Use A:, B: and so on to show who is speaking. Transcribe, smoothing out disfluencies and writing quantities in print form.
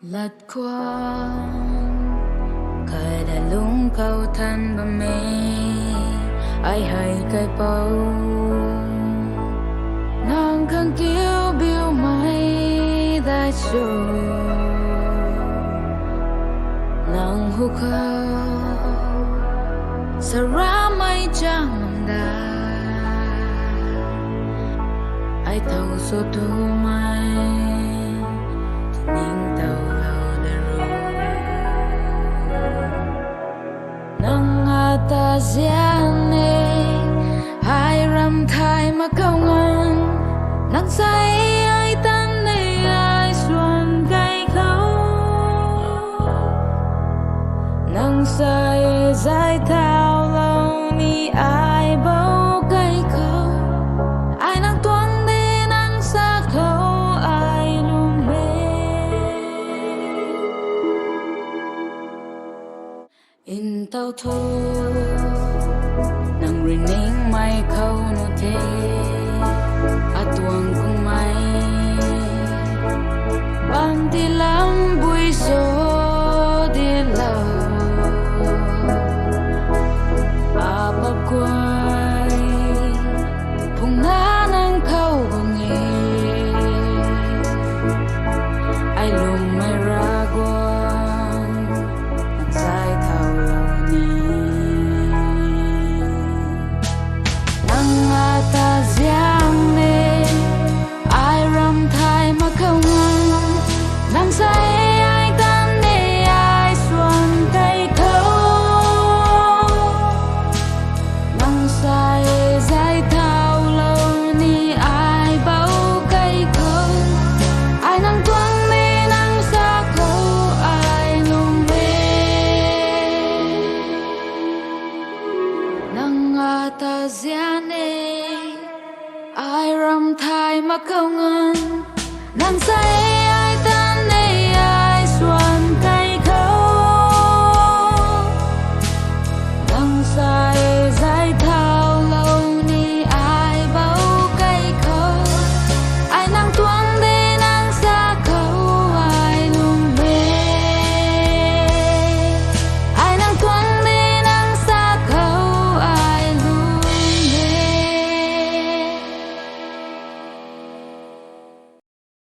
A: lật quang khởi đã lung câu thân bờ mê ai hay cây bầu nàng khăng kêu biêu mây đại sầu nàng hú khao sa ra mây trăng đà ai thâu số thu mai nhìn tàu lâu đà nang ata ziane hai ram thai mà câu ngang nang say ai tan này ai xuân gai khâu nang say dài thao lâu ni ai bao gai khâu ai nang tuang đi nang xa khâu ai lung mê in tàu thô nang rining mai khâu no thế atuang kung mai ban ti lam bui so di lao apa quay phung na nang khâu bang nghe ai lum mai ra guang nang sai thao lao ni nang ata giang ne ai ram thai mà khâu ngang nang say ai tan ne ai xuân cây khâu nang say dài thao lâu ni ai bao cây khâu ai nang tuang me nang xa khâu ai lung về nang ata ziane ai ram thai mà khâu ngang nang say ai tan ne